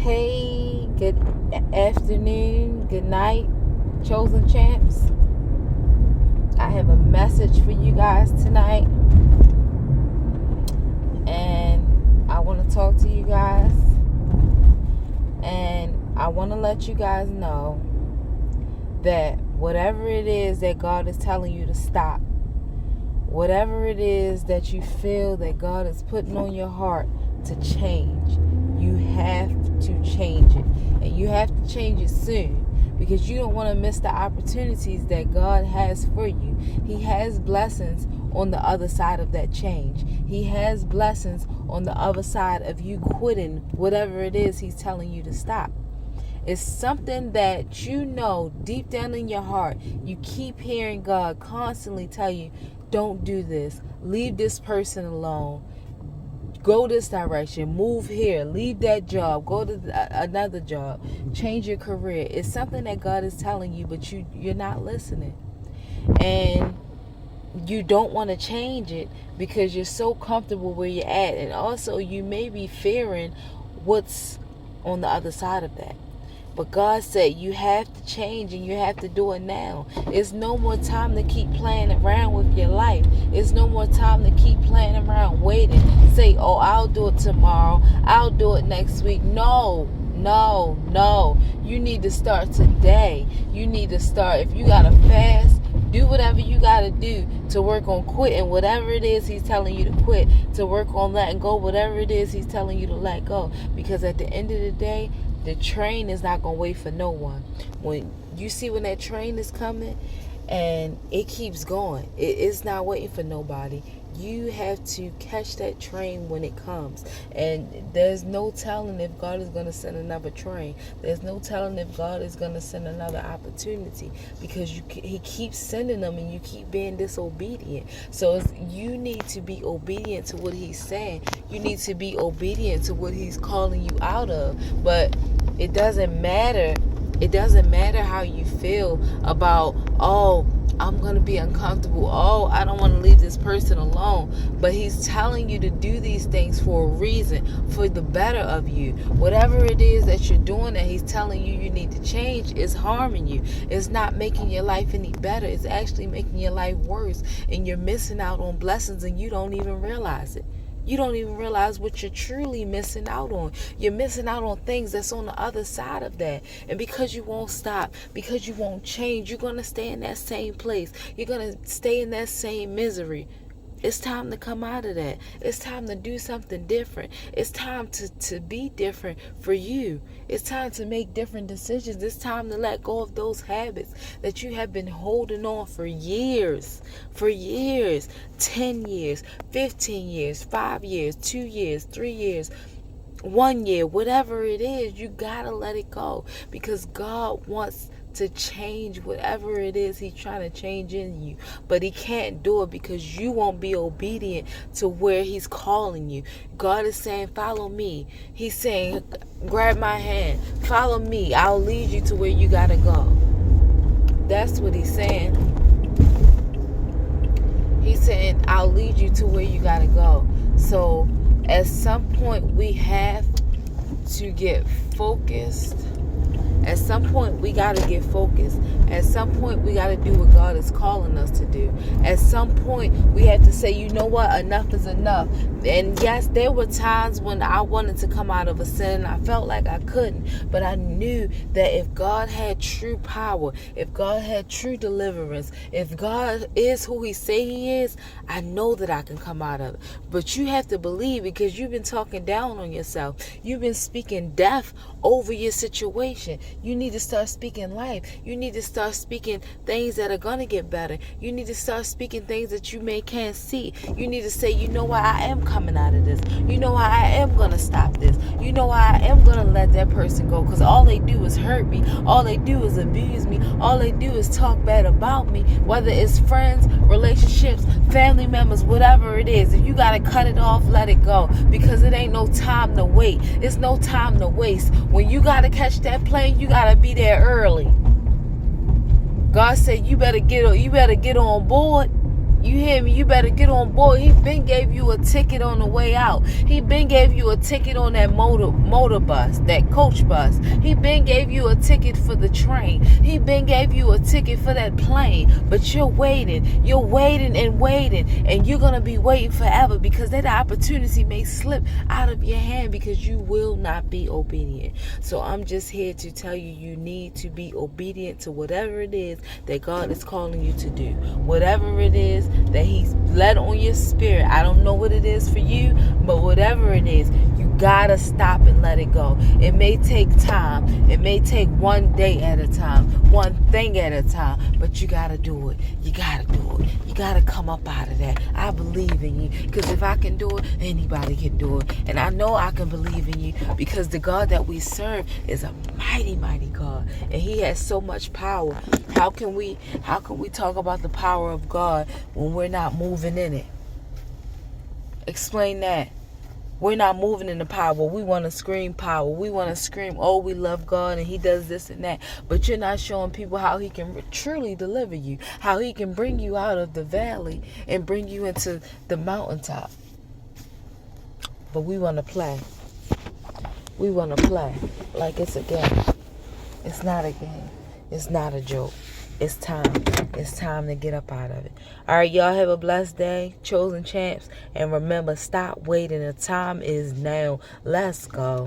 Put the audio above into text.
Hey, good afternoon, good night, chosen champs. I have a message for you guys tonight, and I want to talk to you guys, and I want to let you guys know that whatever it is that God is telling you to stop, whatever it is that you feel that God is putting on your heart to change, you have to change it. And you have to change it soon, because you don't want to miss the opportunities that God has for you. He has blessings on the other side of that change. He has blessings on the other side of you quitting whatever it is He's telling you to stop. It's something that you know deep down in your heart. You keep hearing God constantly tell you, don't do this. Leave this person alone. Go this direction. Move here. Leave that job. Go to another job. Change your career. It's something that God is telling you, but you're not listening. And you don't want to change it because you're so comfortable where you're at. And also you may be fearing what's on the other side of that. But God said you have to change, and you have to do it now. It's no more time to keep playing around with your life. It's no more time to keep playing around waiting. Say, oh, I'll do it tomorrow. I'll do it next week. No. You need to start today. You need to start. If you got to fast, do whatever you got to do to work on quitting whatever it is He's telling you to quit, to work on letting go whatever it is He's telling you to let go. Because at the end of the day, the train is not going to wait for no one. When you see when that train is coming and it keeps going, it's not waiting for nobody. You have to catch that train when it comes. And there's no telling if God is going to send another train. There's no telling if God is going to send another opportunity, because He keeps sending them and you keep being disobedient. So you need to be obedient to what He's saying. You need to be obedient to what He's calling you out of. But it doesn't matter. It doesn't matter how you feel about, oh, I'm going to be uncomfortable. Oh, I don't want to leave this person alone. But He's telling you to do these things for a reason, for the better of you. Whatever it is that you're doing that He's telling you you need to change is harming you. It's not making your life any better. It's actually making your life worse. And you're missing out on blessings and you don't even realize it. You don't even realize what you're truly missing out on. You're missing out on things that's on the other side of that. And because you won't stop, because you won't change, you're going to stay in that same place. You're going to stay in that same misery. It's time to come out of that. It's time to do something different. It's time to be different for you. It's time to make different decisions. It's time to let go of those habits that you have been holding on for years. 10 years, 15 years, 5 years, 2 years, 3 years, 1 year, whatever it is, you gotta let it go, because God wants to change whatever it is He's trying to change in you. But He can't do it because you won't be obedient to where He's calling you. God is saying, follow me. He's saying, grab my hand. Follow me. I'll lead you to where you gotta go. That's what He's saying. He's saying, I'll lead you to where you gotta go. So at some point we have to get focused. At some point, we got to get focused. At some point, we got to do what God is calling us to do. At some point, we have to say, you know what? Enough is enough. And yes, there were times when I wanted to come out of a sin and I felt like I couldn't. But I knew that if God had true power, if God had true deliverance, if God is who He say He is, I know that I can come out of it. But you have to believe, because you've been talking down on yourself. You've been speaking death over your situation. You need to start speaking life. You need to start speaking things that are going to get better. You need to start speaking things that you can't see. You need to say, you know what, I am coming out of this. You know why I am going to stop this. You know why I am going to let that person go, because all they do is hurt me. All they do is abuse me. All they do is talk bad about me, whether it's friends, relationships, family members, whatever it is. If you got to cut it off, let it go, because it ain't no time to wait. It's no time to waste. When you got to catch that plane, you got to be there early. God said you better get on board. You hear me? You better get on board. He been gave you a ticket on the way out. He been gave you a ticket on that motor bus, that coach bus. He been gave you a ticket for the train. He been gave you a ticket for that plane. But you're waiting. You're waiting and waiting. And you're going to be waiting forever because that opportunity may slip out of your hand because you will not be obedient. So I'm just here to tell you, you need to be obedient to whatever it is that God is calling you to do. Whatever it is that He's led on your spirit. I don't know what it is for you, but whatever it is, you gotta stop and let it go. It may take time. It may take one day at a time, one thing at a time, but you gotta do it. You gotta do it. You gotta come up out of that. I believe in you, because if I can do it, anybody can do it. And I know I can believe in you because the God that we serve is a mighty, mighty God, and He has so much power. How can we talk about the power of God when we're not moving in it? Explain that. We're not moving in the power. We want to scream power. We want to scream, oh, we love God and He does this and that. But you're not showing people how He can truly deliver you, how He can bring you out of the valley and bring you into the mountaintop. But we want to play. We want to play like it's a game. It's not a game. It's not a joke. It's time. It's time to get up out of it. All right, y'all have a blessed day, chosen champs. And remember, stop waiting. The time is now. Let's go.